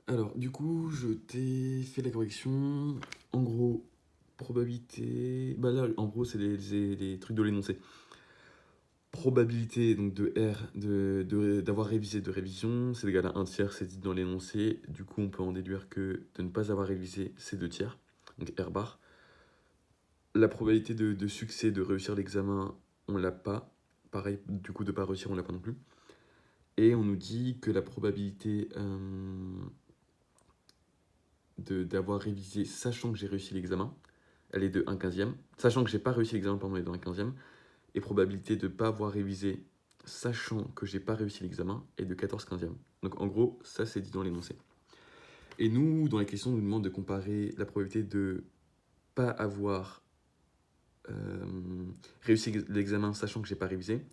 Alors, du coup, je t'ai fait la correction. En gros, probabilité. Bah là, en gros, c'est les trucs de l'énoncé. Probabilité donc de R d'avoir révisé de révision, c'est égal à 1 tiers, c'est dit dans l'énoncé. Du coup, on peut en déduire que de ne pas avoir révisé, c'est 2 tiers, donc R bar. La probabilité de succès, de réussir l'examen, on l'a pas. Pareil, du coup, de ne pas réussir, on l'a pas non plus. Et on nous dit que la probabilité d'avoir révisé, sachant que j'ai réussi l'examen, elle est de 1/15. Sachant que j'ai pas réussi l'examen, pardon, elle est de 1/15. Et probabilité de ne pas avoir révisé, sachant que j'ai pas réussi l'examen, est de 14/15. Donc en gros, ça c'est dit dans l'énoncé. Et nous, dans la question, on nous demande de comparer la probabilité de pas avoir réussi l'examen, sachant que j'ai pas révisé,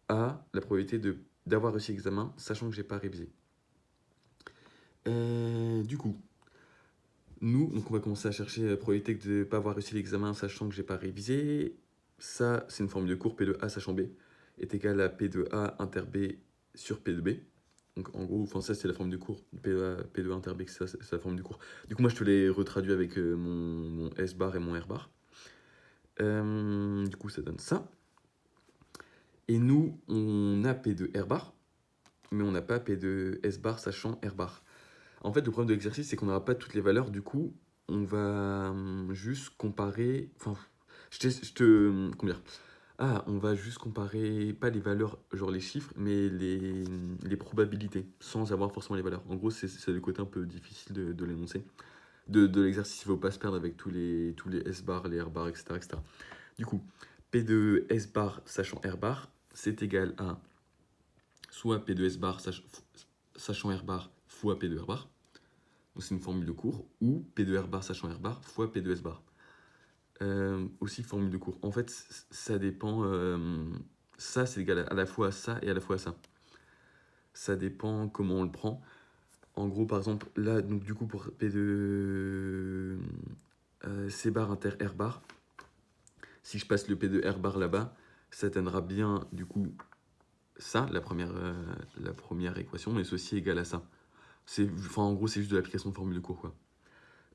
à la probabilité d'avoir réussi l'examen, sachant que j'ai pas révisé. Du coup, nous, donc on va commencer à chercher la probabilité de ne pas avoir réussi l'examen, sachant que j'ai pas révisé. Ça, c'est une formule de cours, P de A sachant B est égal à P de A inter B sur P de B. Donc en gros, ça c'est la forme de cours, P de A inter B, c'est la forme du cours. Du coup, moi je te l'ai retraduit avec mon S bar et mon R bar. Du coup, ça donne ça. Et nous, on a P de R bar, mais on n'a pas P de S bar sachant R bar. En fait, le problème de l'exercice, c'est qu'on n'aura pas toutes les valeurs. Du coup, on va juste comparer. Enfin, comment dire? Ah, on va juste comparer, pas les valeurs, genre les chiffres, mais les probabilités, sans avoir forcément les valeurs. En gros, c'est le côté un peu difficile de l'énoncer. De l'exercice, il ne faut pas se perdre avec tous les S bar, les R bar, etc., etc. Du coup, P de S bar sachant R bar, c'est égal à soit P de S bar sachant R bar fois P de R bar. Donc c'est une formule de cours, ou P de R bar sachant R bar fois P de S bar. Aussi formule de cours. En fait, ça dépend. Ça, c'est égal à la fois à ça et à la fois à ça. Ça dépend comment on le prend. En gros, par exemple, là, donc du coup, pour P de C bar inter R bar, si je passe le P de R bar là-bas, ça donnera bien, du coup, ça, la première équation, mais ceci est égal à ça. Enfin, en gros, c'est juste de l'application de formule de cours, quoi.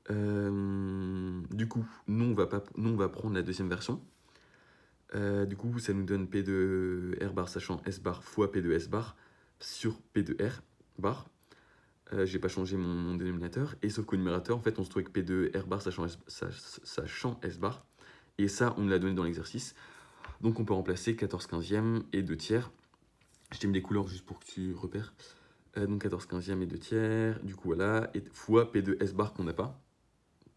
Du coup, nous, on va prendre la deuxième version. Du coup, ça nous donne P de R bar sachant S bar fois P de S bar sur P de R bar. J'ai pas changé mon dénominateur. Et sauf qu'au numérateur, en fait, on se trouve avec P de R bar sachant S bar. Et ça, on me l'a donné dans l'exercice. Donc on peut remplacer 14/15 et 2 tiers. Je t'ai mis les couleurs juste pour que tu repères. Donc 14/15 et 2 tiers. Du coup, voilà. Et fois P de S bar qu'on n'a pas.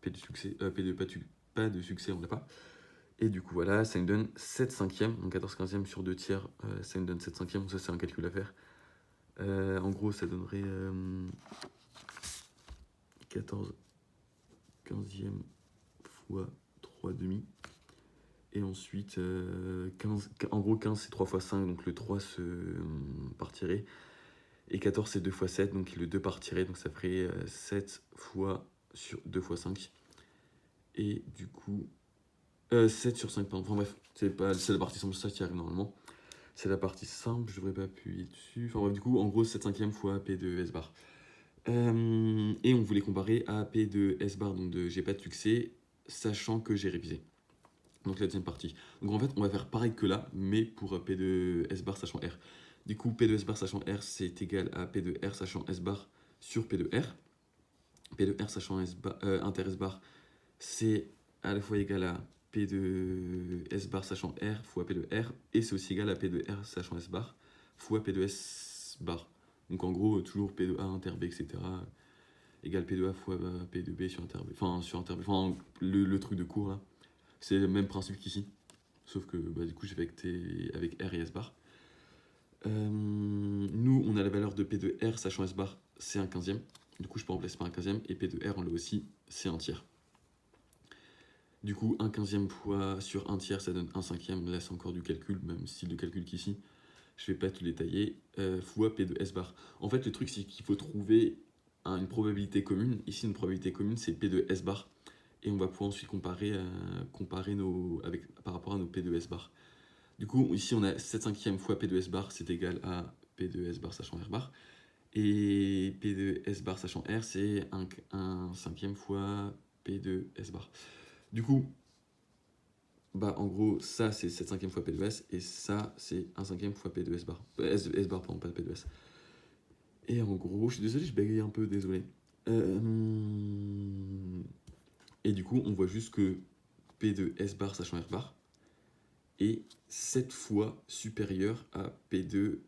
P de succès, P de pas de succès, on l'a pas. Et du coup, voilà, ça nous donne 7 cinquièmes. Donc 14/15 sur 2 tiers, ça nous donne 7 cinquièmes. Donc ça, c'est un calcul à faire. En gros, ça donnerait 14/15 fois 3 demi. Et ensuite, 15, en gros, 15 c'est 3 fois 5, donc le 3 se partirait. Et 14 c'est 2 fois 7, donc le 2 partirait. Donc ça ferait 7 fois sur 2 fois 5. Et du coup, 7 sur 5, pardon. Enfin bref, c'est la partie simple, ça qui arrive normalement. C'est la partie simple, je devrais pas appuyer dessus. Enfin bref, du coup, en gros, 7 cinquièmes fois P de S bar. Et on voulait comparer à P de S bar, donc de j'ai pas de succès, sachant que j'ai révisé. Donc la deuxième partie. Donc en fait, on va faire pareil que là, mais pour P de S bar sachant R. Du coup, P de S bar sachant R, c'est égal à P de R sachant S bar sur P de R. P de R sachant inter S bar, c'est à la fois égal à P de S bar sachant R fois P de R, et c'est aussi égal à P de R sachant S bar fois P de S bar. Donc en gros, toujours P de A inter B, etc. égale P de A fois P de B sur inter B. Enfin, sur inter B. Enfin, le truc de cours là. C'est le même principe qu'ici. Sauf que du coup, j'ai fait avec R et S bar. Nous, on a la valeur de P de R sachant S bar, c'est 1/15. Du coup, je peux remplacer par 1/15. Et P de R, on l'a aussi, c'est 1 tiers. Du coup, 1/15 fois sur 1 tiers, ça donne 1 cinquième. Là, c'est encore du calcul, même style de calcul qu'ici. Je vais pas tout détailler. Fois P de S bar. En fait, le truc, c'est qu'il faut trouver une probabilité commune. Ici, une probabilité commune, c'est P de S bar. Et on va pouvoir ensuite comparer par rapport à nos P de S bar. Du coup, ici, on a 7 cinquièmes fois P de S bar, c'est égal à P de S bar sachant R bar. Et P de S bar sachant R, c'est un cinquième fois P de S bar. Du coup, bah en gros, ça c'est 7 cinquième fois P de S, et ça c'est 1 cinquième fois P de S bar. S bar, pardon, pas P de S. Et en gros, je suis désolé, je bégaye un peu, désolé. Et du coup, on voit juste que P de S bar sachant R bar est 7 fois supérieur à P de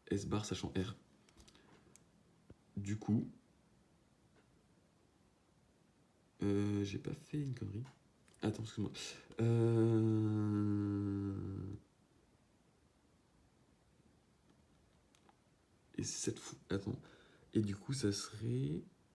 S bar sachant R. Du coup, j'ai pas fait une connerie. Attends, excuse-moi. Et 7 fois. Attends. Et du coup, ça serait.